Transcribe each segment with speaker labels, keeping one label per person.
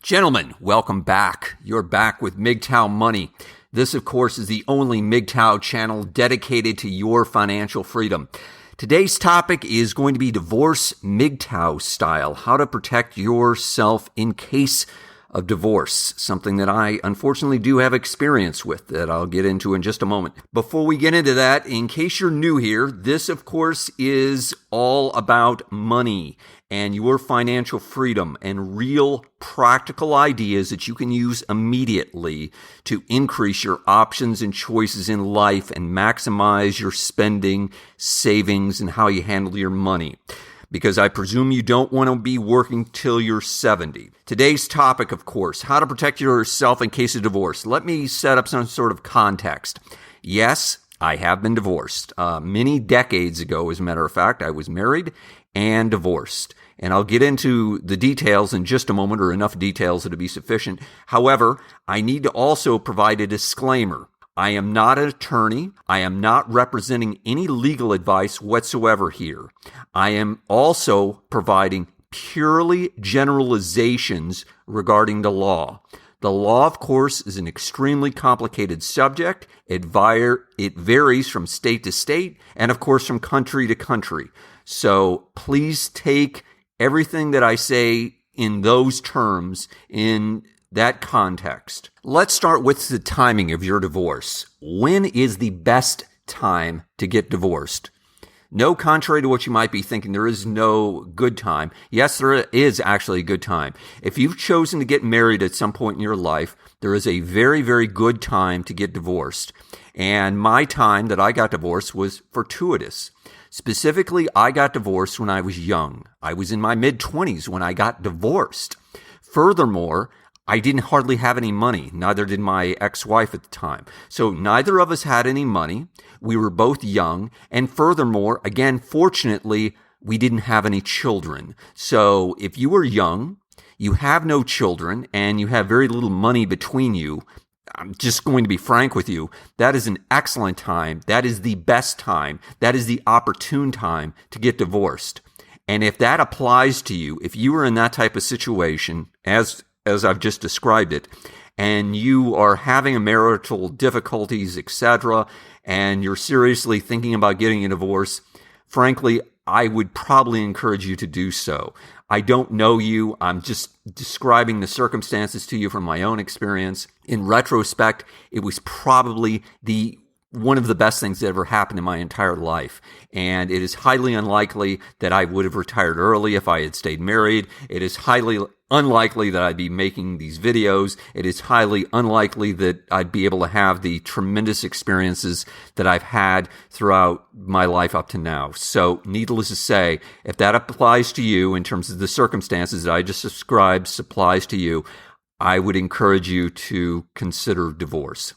Speaker 1: Gentlemen, welcome back. You're back with MGTOW Money. This, of course, is the only MGTOW channel dedicated to your financial freedom. Today's topic is going to be divorce MGTOW style, how to protect yourself in case of divorce, something that I unfortunately do have experience with that I'll get into in just a moment. Before we get into that, in case you're new here, this, of course, is all about money and your financial freedom and real practical ideas that you can use immediately to increase your options and choices in life and maximize your spending, savings, and how you handle your money. Because I presume you don't want to be working till you're 70. Today's topic, of course, how to protect yourself in case of divorce. Let me set up some sort of context. Yes, I have been divorced. Many decades ago, as a matter of fact, I was married and divorced. And I'll get into the details in just a moment, or enough details to be sufficient. However, I need to also provide a disclaimer. I am not an attorney. I am not representing any legal advice whatsoever here. I am also providing purely generalizations regarding the law. The law, of course, is an extremely complicated subject. It varies from state to state and, of course, from country to country. So please take everything that I say in those terms in that context. Let's start with the timing of your divorce. When is the best time to get divorced? No, contrary to what you might be thinking, there is no good time. Yes, there is actually a good time. If you've chosen to get married at some point in your life, there is a very, very good time to get divorced. And my time that I got divorced was fortuitous. Specifically, I got divorced when I was young. I was in my mid-20s when I got divorced. Furthermore, I didn't hardly have any money. Neither did my ex-wife at the time. So neither of us had any money. We were both young. And furthermore, again, fortunately, we didn't have any children. So if you were young, you have no children, and you have very little money between you, I'm just going to be frank with you, that is an excellent time. That is the best time. That is the opportune time to get divorced. And if that applies to you, if you are in that type of situation, as I've just described it, and you are having marital difficulties, etc., and you're seriously thinking about getting a divorce, frankly, I would probably encourage you to do so. I don't know you. I'm just describing the circumstances to you from my own experience. In retrospect, it was probably one of the best things that ever happened in my entire life. And it is highly unlikely that I would have retired early if I had stayed married. It is highly unlikely that I'd be making these videos. It is highly unlikely that I'd be able to have the tremendous experiences that I've had throughout my life up to now. So needless to say, if that applies to you in terms of the circumstances that I just described applies to you, I would encourage you to consider divorce.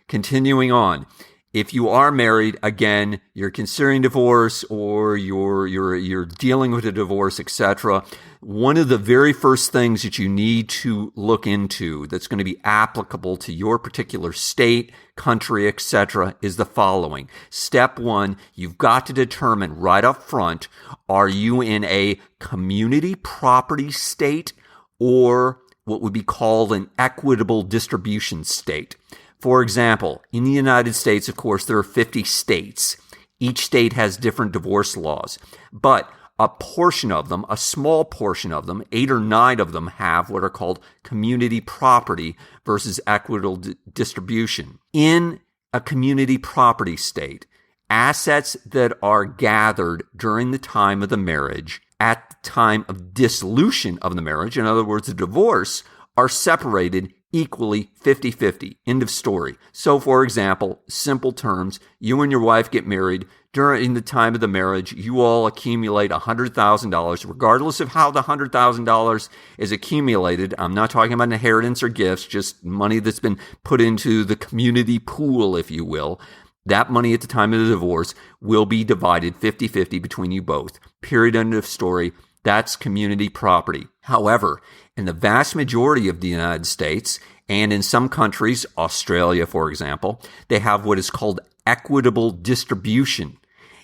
Speaker 1: Continuing on. If you are married, again, you're considering divorce or you're dealing with a divorce, etc., one of the very first things that you need to look into that's going to be applicable to your particular state, country, etc., is the following. Step one, you've got to determine right up front, are you in a community property state or what would be called an equitable distribution state? For example, in the United States, of course, there are 50 states. Each state has different divorce laws, but a portion of them, a small portion of them, 8 or 9 of them have what are called community property versus equitable distribution. In a community property state, assets that are gathered during the time of the marriage, at the time of dissolution of the marriage, in other words, the divorce, are separated equally 50-50. End of story. So, for example, simple terms, you and your wife get married. During the time of the marriage, you all accumulate $100,000, regardless of how the $100,000 is accumulated. I'm not talking about inheritance or gifts, just money that's been put into the community pool, if you will. That money at the time of the divorce will be divided 50-50 between you both. Period. End of story. That's community property. However, in the vast majority of the United States, and in some countries, Australia, for example, they have what is called equitable distribution.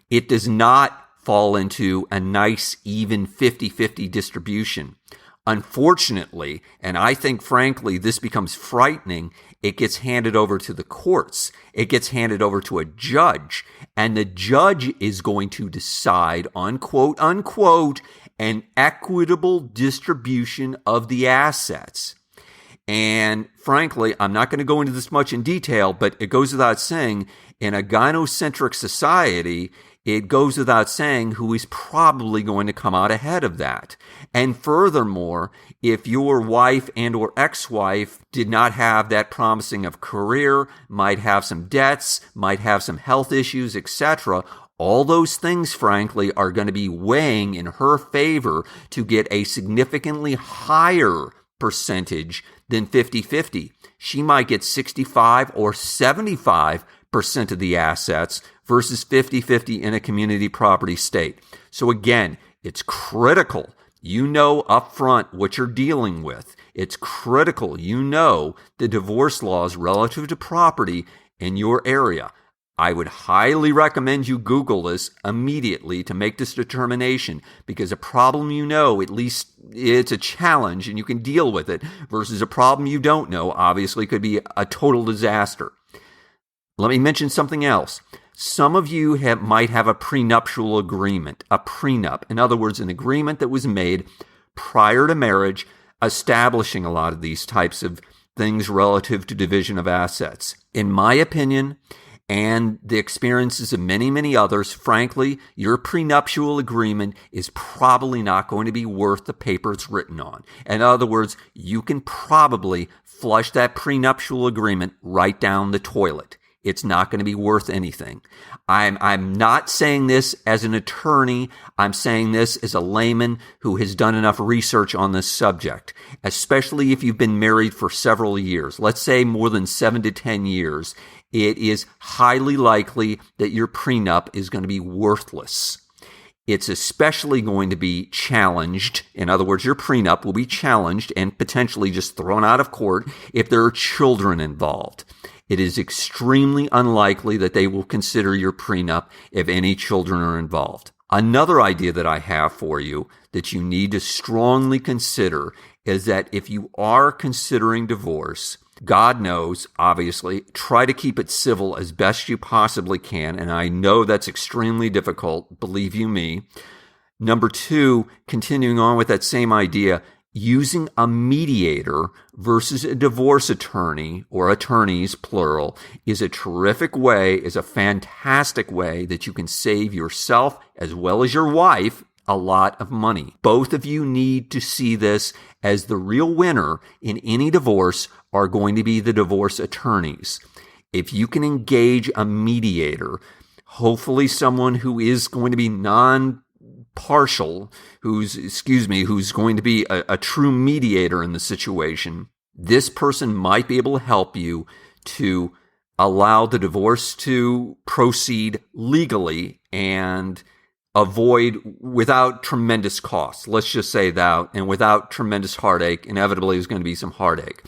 Speaker 1: It does not fall into a nice, even 50-50 distribution. Unfortunately, and I think frankly this becomes frightening, it gets handed over to the courts. It gets handed over to a judge, and the judge is going to decide on quote unquote an equitable distribution of the assets. And frankly, I'm not going to go into this much in detail, but it goes without saying, in a gynocentric society, it goes without saying who is probably going to come out ahead of that. And furthermore, if your wife and or ex-wife did not have that promising of career, might have some debts, might have some health issues, etc., all those things, frankly, are going to be weighing in her favor to get a significantly higher percentage than 50-50. She might get 65 or 75% of the assets versus 50-50 in a community property state. So again, it's critical you know up front what you're dealing with. It's critical you know the divorce laws relative to property in your area. I would highly recommend you Google this immediately to make this determination, because a problem you know, at least it's a challenge and you can deal with it, versus a problem you don't know, obviously could be a total disaster. Let me mention something else. Some of you might have a prenuptial agreement, a prenup. In other words, an agreement that was made prior to marriage, establishing a lot of these types of things relative to division of assets. In my opinion, and the experiences of many, many others, frankly, your prenuptial agreement is probably not going to be worth the paper it's written on. In other words, you can probably flush that prenuptial agreement right down the toilet. It's not going to be worth anything. I'm not saying this as an attorney. I'm saying this as a layman who has done enough research on this subject, especially if you've been married for several years, let's say more than 7 to 10 years. It is highly likely that your prenup is going to be worthless. It's especially going to be challenged. In other words, your prenup will be challenged and potentially just thrown out of court if there are children involved. It is extremely unlikely that they will consider your prenup if any children are involved. Another idea that I have for you that you need to strongly consider is that if you are considering divorce, God knows, obviously, try to keep it civil as best you possibly can, and I know that's extremely difficult, believe you me. Number 2, continuing on with that same idea, using a mediator versus a divorce attorney, or attorneys, plural, is a terrific way, is a fantastic way that you can save yourself as well as your wife a lot of money. Both of you need to see this as the real winner in any divorce are going to be the divorce attorneys. If you can engage a mediator, hopefully someone who is going to be non-partial, who's going to be a true mediator in the situation, this person might be able to help you to allow the divorce to proceed legally and avoid without tremendous costs. Let's just say that, and without tremendous heartache. Inevitably, there's going to be some heartache.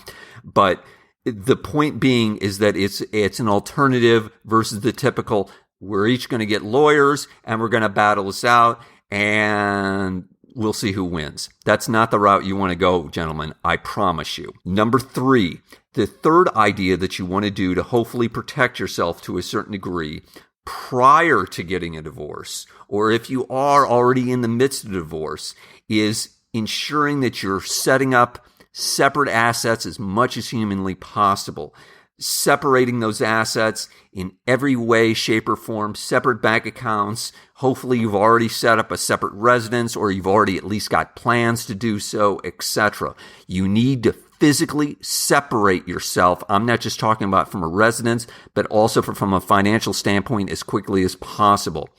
Speaker 1: But the point being is that it's an alternative versus the typical, we're each going to get lawyers and we're going to battle this out and we'll see who wins. That's not the route you want to go, gentlemen. I promise you. Number 3, the third idea that you want to do to hopefully protect yourself to a certain degree prior to getting a divorce, or if you are already in the midst of divorce, is ensuring that you're setting up separate assets as much as humanly possible. Separating those assets in every way, shape, or form, separate bank accounts. Hopefully you've already set up a separate residence, or you've already at least got plans to do so, etc. You need to physically separate yourself. I'm not just talking about from a residence, but also from a financial standpoint as quickly as possible.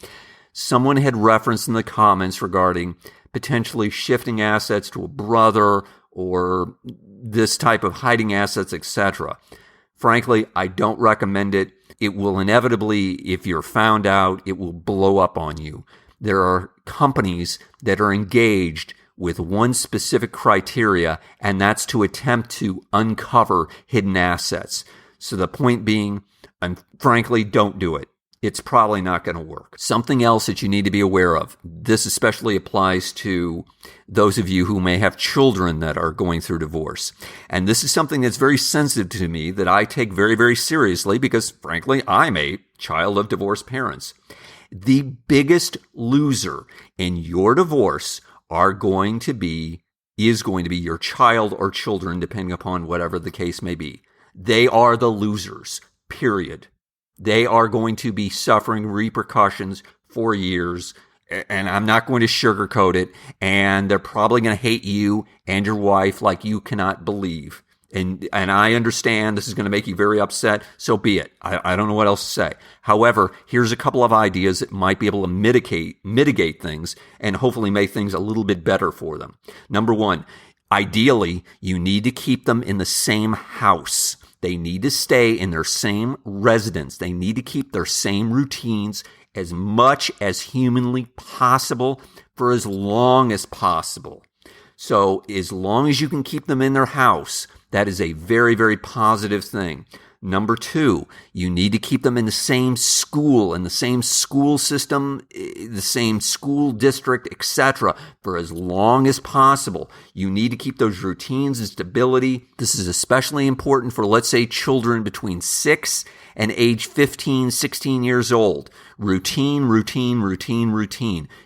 Speaker 1: Someone had referenced in the comments regarding potentially shifting assets to a brother or this type of hiding assets, etc. Frankly, I don't recommend it. It will inevitably, if you're found out, it will blow up on you. There are companies that are engaged with one specific criteria, and that's to attempt to uncover hidden assets. So the point being, and frankly, don't do it. it's probably not going to work. Something else that you need to be aware of, this especially applies to those of you who may have children that are going through divorce. And this is something that's very sensitive to me that I take very, very seriously because, frankly, I'm a child of divorced parents. The biggest loser in your divorce is going to be your child or children, depending upon whatever the case may be. They are the losers, period. They are going to be suffering repercussions for years, and I'm not going to sugarcoat it, and they're probably going to hate you and your wife like you cannot believe. And I understand this is going to make you very upset, so be it. I don't know what else to say. However, here's a couple of ideas that might be able to mitigate things and hopefully make things a little bit better for them. Number one, ideally, you need to keep them in the same house. They need to stay in their same residence. They need to keep their same routines as much as humanly possible for as long as possible. So as long as you can keep them in their house, that is a very, very positive thing. Number two, you need to keep them in the same school, system, the same school district, etc. for as long as possible. You need to keep those routines and stability. This is especially important for, let's say, children between 6 and age 15, 16 years old. Routine.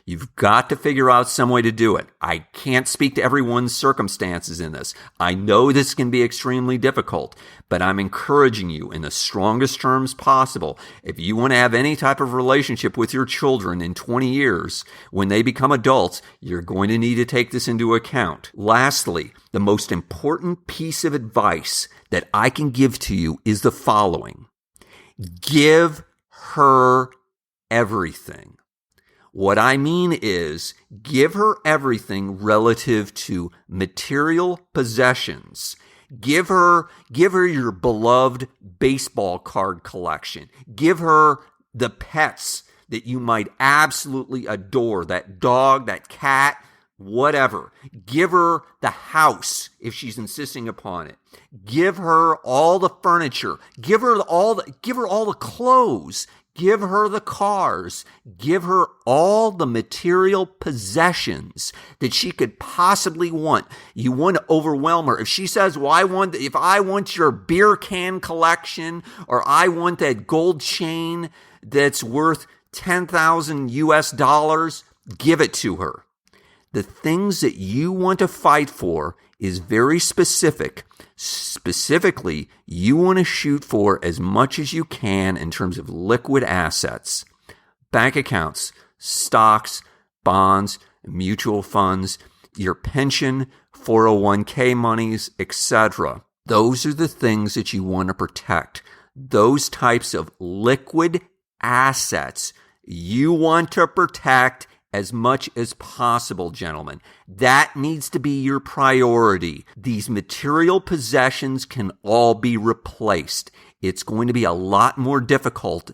Speaker 1: You've got to figure out some way to do it. I can't speak to everyone's circumstances in this. I know this can be extremely difficult, but I'm encouraging you in the strongest terms possible. If you want to have any type of relationship with your children in 20 years, when they become adults, you're going to need to take this into account. Lastly, the most important piece of advice that I can give to you is the following. Give her everything. What I mean is give her everything relative to material possessions. Give her your beloved baseball card collection. Give her the pets that you might absolutely adore, that dog, that cat, whatever. Give her the house if she's insisting upon it. Give her all the furniture. Give her all the clothes. Give her the cars. Give her all the material possessions that she could possibly want. You want to overwhelm her. If she says, well, if I want your beer can collection, or I want that gold chain that's worth $10,000 US, give it to her. The things that you want to fight for is very specific. Specifically, you want to shoot for as much as you can in terms of liquid assets, bank accounts, stocks, bonds, mutual funds, your pension, 401k monies, etc. Those are the things that you want to protect. Those types of liquid assets you want to protect as much as possible, gentlemen. That needs to be your priority. These material possessions can all be replaced. It's going to be a lot more difficult,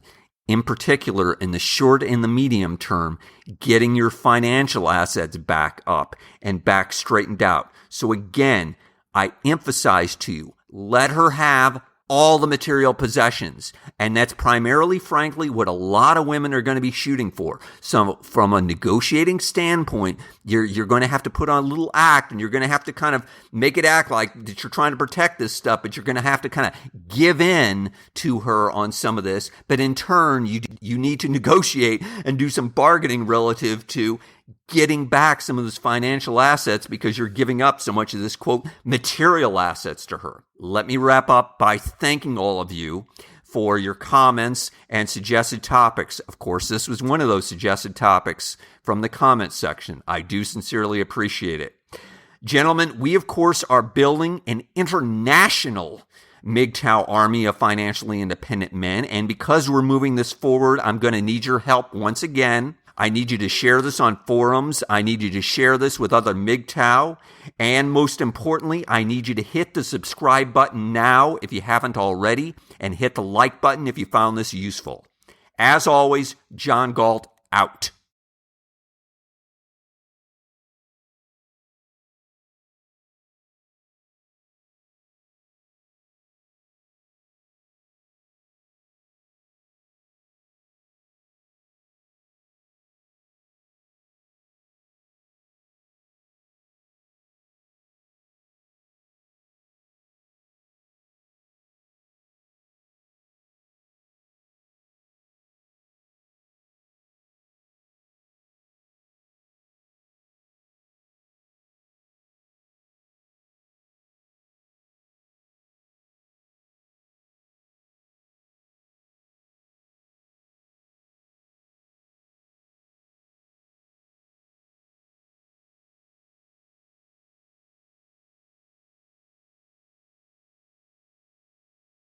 Speaker 1: in particular in the short and the medium term, getting your financial assets back up and back straightened out. So again, I emphasize to you, let her have all the material possessions. And that's primarily, frankly, what a lot of women are going to be shooting for. So from a negotiating standpoint, you're going to have to put on a little act, and you're going to have to kind of make it act like that you're trying to protect this stuff, but you're going to have to kind of give in to her on some of this. But in turn, you need to negotiate and do some bargaining relative to getting back some of those financial assets because you're giving up so much of this, quote, material assets to her. Let me wrap up by thanking all of you for your comments and suggested topics. Of course, this was one of those suggested topics from the comments section. I do sincerely appreciate it. Gentlemen, we, of course, are building an international MGTOW army of financially independent men. And because we're moving this forward, I'm going to need your help once again. I need you to share this on forums. I need you to share this with other MGTOW. And most importantly, I need you to hit the subscribe button now if you haven't already, and hit the like button if you found this useful. As always, John Galt out.